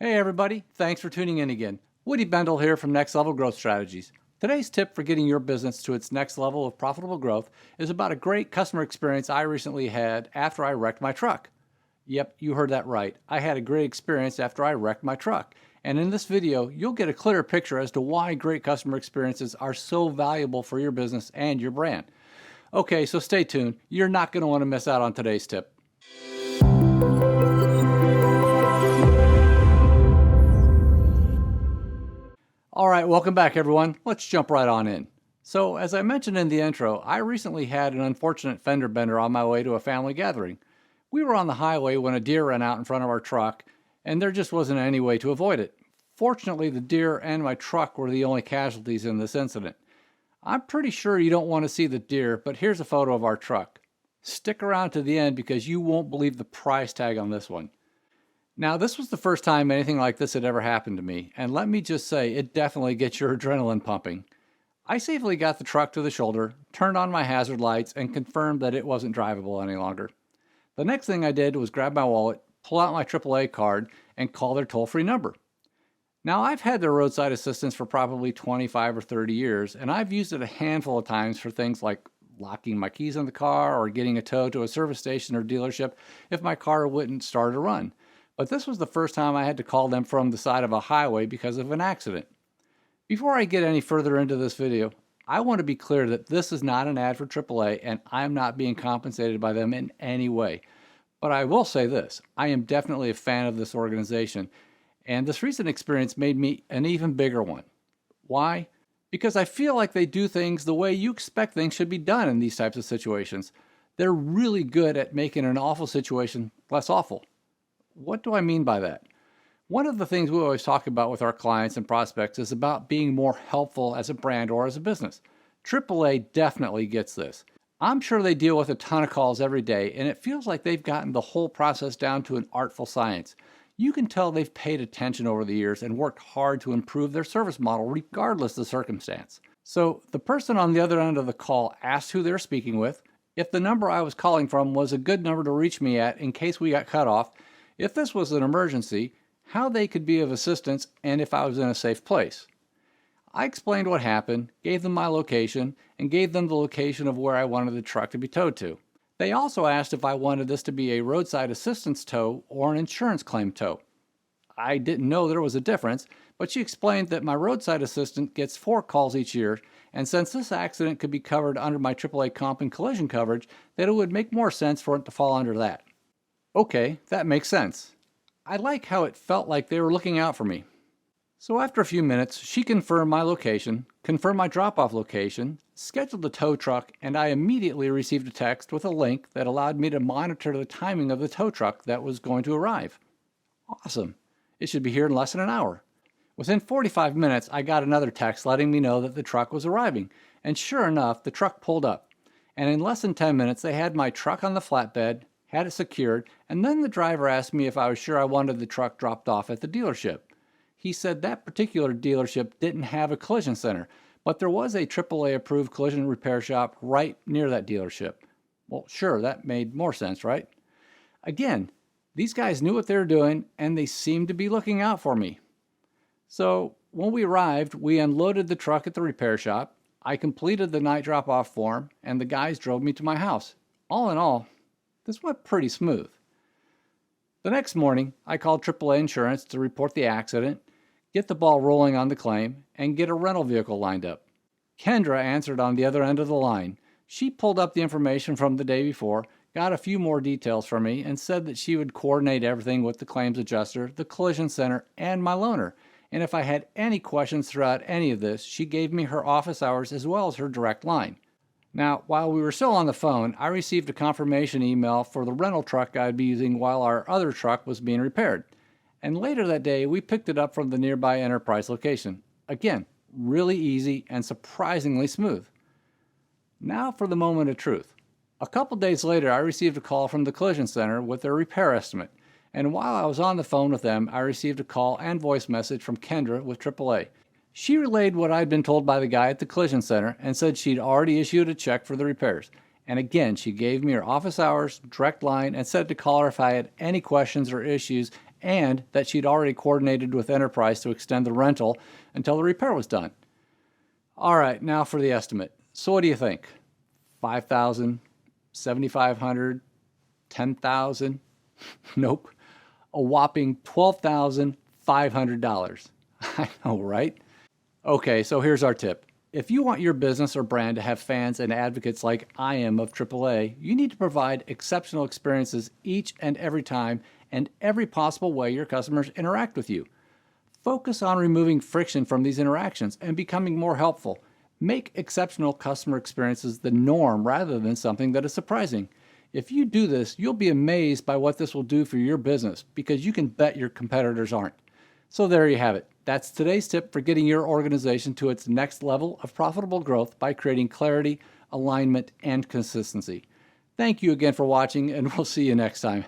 Hey everybody, thanks for tuning in again. Woody Bendle here from Next Level Growth Strategies. Today's tip for getting your business to its next level of profitable growth is about a great customer experience I recently had after I wrecked my truck. Yep, you heard that right. I had a great experience after I wrecked my truck. And in this video, you'll get a clearer picture as to why great customer experiences are so valuable for your business and your brand. Okay, so stay tuned. You're not going to want to miss out on today's tip. All right, welcome back everyone. Let's jump right on in. So as I mentioned in the intro, I recently had an unfortunate fender bender on my way to a family gathering. We were on the highway when a deer ran out in front of our truck, and there just wasn't any way to avoid it. Fortunately, the deer and my truck were the only casualties in this incident. I'm pretty sure you don't want to see the deer, but here's a photo of our truck. Stick around to the end because you won't believe the price tag on this one. Now, this was the first time anything like this had ever happened to me, and let me just say, it definitely gets your adrenaline pumping. I safely got the truck to the shoulder, turned on my hazard lights, and confirmed that it wasn't drivable any longer. The next thing I did was grab my wallet, pull out my AAA card, and call their toll-free number. Now, I've had their roadside assistance for probably 25 or 30 years, and I've used it a handful of times for things like locking my keys in the car or getting a tow to a service station or dealership if my car wouldn't start or run. But this was the first time I had to call them from the side of a highway because of an accident. Before I get any further into this video, I want to be clear that this is not an ad for AAA and I'm not being compensated by them in any way. But I will say this, I am definitely a fan of this organization, and this recent experience made me an even bigger one. Why? Because I feel like they do things the way you expect things should be done in these types of situations. They're really good at making an awful situation less awful. What do I mean by that? One of the things we always talk about with our clients and prospects is about being more helpful as a brand or as a business. AAA definitely gets this. I'm sure they deal with a ton of calls every day, and it feels like they've gotten the whole process down to an artful science. You can tell they've paid attention over the years and worked hard to improve their service model regardless of the circumstance. So the person on the other end of the call asked who they're speaking with, if the number I was calling from was a good number to reach me at in case we got cut off, if this was an emergency, how they could be of assistance, and if I was in a safe place. I explained what happened, gave them my location, and gave them the location of where I wanted the truck to be towed to. They also asked if I wanted this to be a roadside assistance tow or an insurance claim tow. I didn't know there was a difference, but she explained that my roadside assistant gets 4 calls each year, and since this accident could be covered under my AAA comp and collision coverage, that it would make more sense for it to fall under that. Okay, that makes sense. I like how it felt like they were looking out for me. So after a few minutes, she confirmed my location, confirmed my drop-off location, scheduled the tow truck, and I immediately received a text with a link that allowed me to monitor the timing of the tow truck that was going to arrive. Awesome. It should be here in less than an hour. Within 45 minutes, I got another text letting me know that the truck was arriving, and sure enough, the truck pulled up. And in less than 10 minutes, they had my truck on the flatbed, had it secured, and then the driver asked me if I was sure I wanted the truck dropped off at the dealership. He said that particular dealership didn't have a collision center, but there was a AAA approved collision repair shop right near that dealership. Well, sure, that made more sense, right? Again, these guys knew what they were doing, and they seemed to be looking out for me. So when we arrived, we unloaded the truck at the repair shop, I completed the night drop-off form, and the guys drove me to my house. All in all, this went pretty smooth. The next morning, I called AAA Insurance to report the accident, get the ball rolling on the claim, and get a rental vehicle lined up. Kendra answered on the other end of the line. She pulled up the information from the day before, got a few more details from me, and said that she would coordinate everything with the claims adjuster, the collision center, and my loaner. And if I had any questions throughout any of this, she gave me her office hours as well as her direct line. Now, while we were still on the phone, I received a confirmation email for the rental truck I'd be using while our other truck was being repaired. And later that day, we picked it up from the nearby Enterprise location. Again, really easy and surprisingly smooth. Now for the moment of truth. A couple days later, I received a call from the collision center with their repair estimate. And while I was on the phone with them, I received a call and voice message from Kendra with AAA. She relayed what I'd been told by the guy at the collision center and said she'd already issued a check for the repairs. And again, she gave me her office hours, direct line, and said to call her if I had any questions or issues and that she'd already coordinated with Enterprise to extend the rental until the repair was done. All right, now for the estimate. So what do you think? $5,000, $7,500, $10,000? Nope. A whopping $12,500. I know, right? Okay, so here's our tip. If you want your business or brand to have fans and advocates like I am of AAA, you need to provide exceptional experiences each and every time and every possible way your customers interact with you. Focus on removing friction from these interactions and becoming more helpful. Make exceptional customer experiences the norm rather than something that is surprising. If you do this, you'll be amazed by what this will do for your business because you can bet your competitors aren't. So there you have it. That's today's tip for getting your organization to its next level of profitable growth by creating clarity, alignment, and consistency. Thank you again for watching, and we'll see you next time.